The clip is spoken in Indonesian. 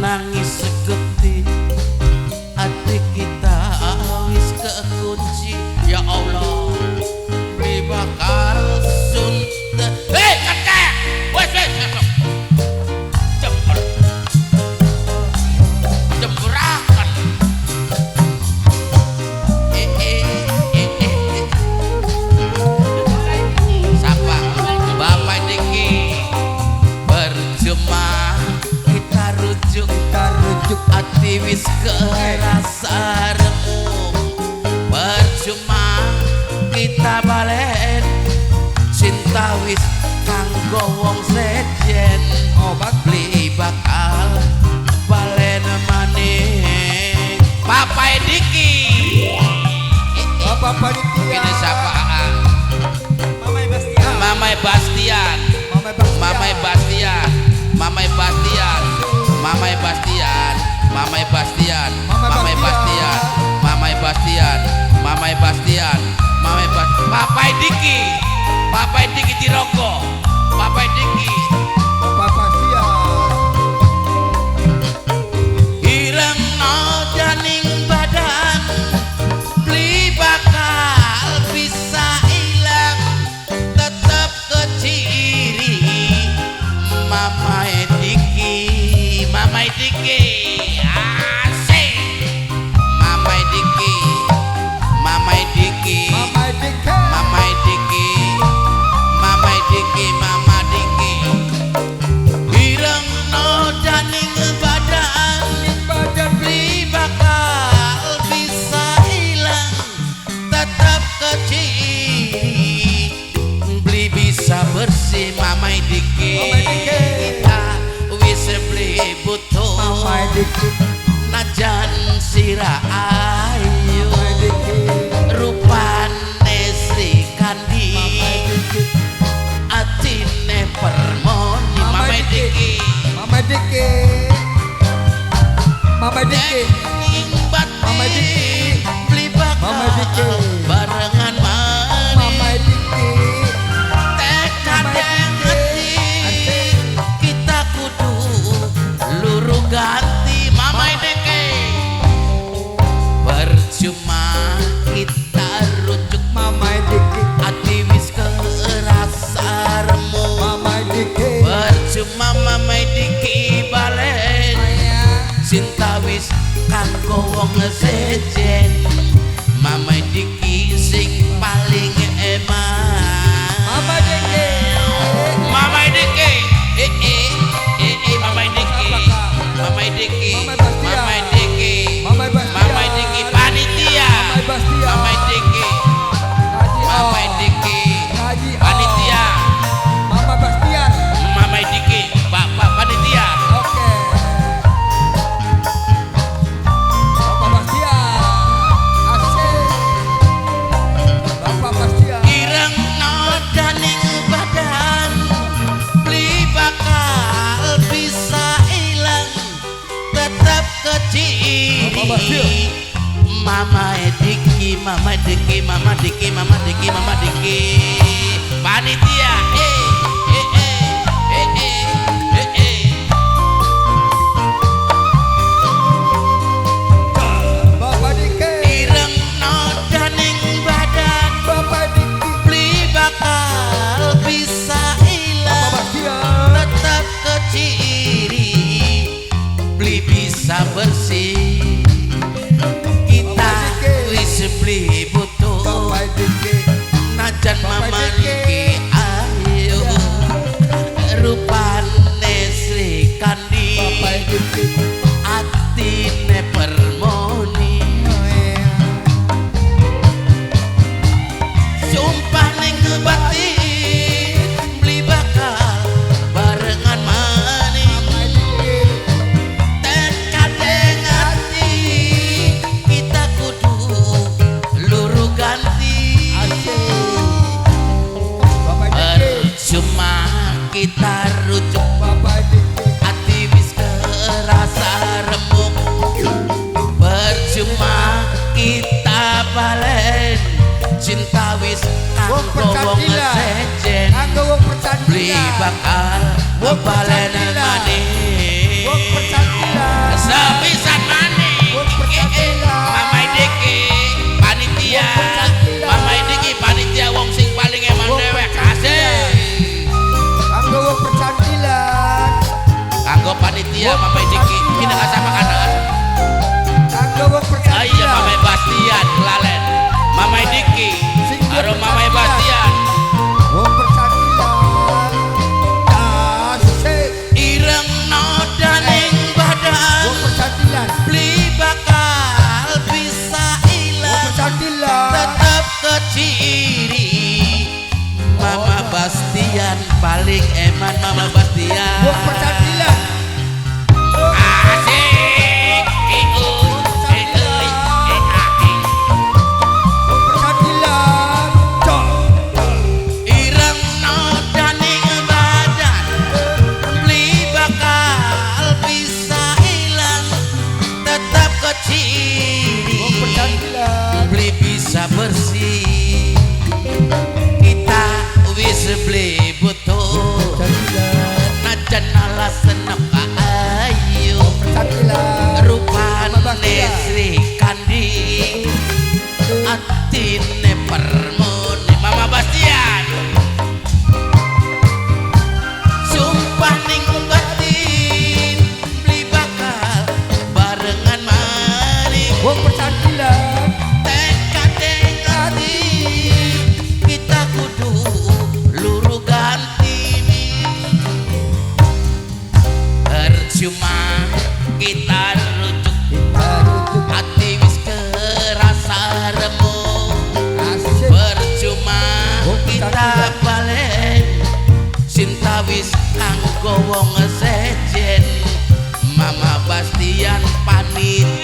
Nangis segetih hati kita wis kekunci ya Allah beli bakal suntet kakek wes jemberakan sapa Bapak Diki berjumpa hati wis kerasa remuk percuma kita balen cinta wis kanggo wong sejen obat beli bakal balen maning Bapak Diki Bapak Diki ini siapa Mamai Bastian Mamai Bastian Mamai Bastian Mamai Bastian Mamai Bastian Mamai Bastian Mamai Bastian Mamai Bastian Mamai Bastian Papai Diki Papai Diki Tirogo Papai Diki Bapak Bastian ireng no janing badan beli bakal bisa hilang tetap keciri Mamai Diki Mamai Diki asik Mamai Diki Mamai Diki Mamai Diki Mamai Diki Mama Diki ireng no janing badan beli bakal bisa hilang tetap kecil beli bisa bersih Mamai Diki kita wis beli butuh najan sira ayu rupane Sri Kandi atine permoni Mamai Diki Mama Diki Mama Diki Mama Diki beli bakal Mama Diki barengan Mama Diki tekad hati kita kudu luruh ganti Mamai Diki percuma kita rujuk Mama Diki hati wis kerasa remuk Mama Diki percuma Mamai Diki balen cinta wis kanggo wong sejen Mamai Diki sing paling eman Mama Diki Mamai Diki Mamai Diki Mamai Diki Mamai Diki Mamai Diki panitia Mamai Diki Mamai Diki panitia Mama Bastian Mamai Diki Bapak panitia oke Bapak Bastian asik Bapak Bastian ireng no janing badan beli bakal bisa hilang tetap kecil Bapak Bastian Mamai Diki Mamai Diki Mama Diki Mama Diki Mama Diki panitia Bapak Diki ireng no janing badan Bapak Diki beli bakal bisa hilang Bapak Bastian tetap keciri beli bisa bersih kita wis beli butuh Bapak Diki najan Bapak Mama Diki. Diki ayo bakal balen maning Wong percantilan sepisan maning Wong percantilan Mama Diki panitia Mama Diki panitia wong sing paling emang dewek asik kanggo wong percantilan kanggo panitia Mama Diki kita kasih makanan kanggo wong iya percantilan Mama Bastian lalen Mama Diki karo Mama Bastian wong percantilan asik ireng nodaning badan wong percantilan beli bakal bisa wong ilang percantilan tetap keciri Mama Bastian paling eman Mama Bastian wong percantilan asik ikut wong percantilan cok ireng nodaning badan beli bakal bisa ilang tetap wong keciri percantilan beli bisa bersih kita wis beli butuh percantilan najan ala senep ayu percantilan rupane Sri Kandi atine permoni Mama Bastian sumpah ning batin beli bakal barengan maning wong percantilan tekad hati kita kudu luru ganti percuma kita rujuk tarujuk hati wis kerasa remuk asik percuma kita balik cinta wis kanggo wong sejen Mama Bastian panitia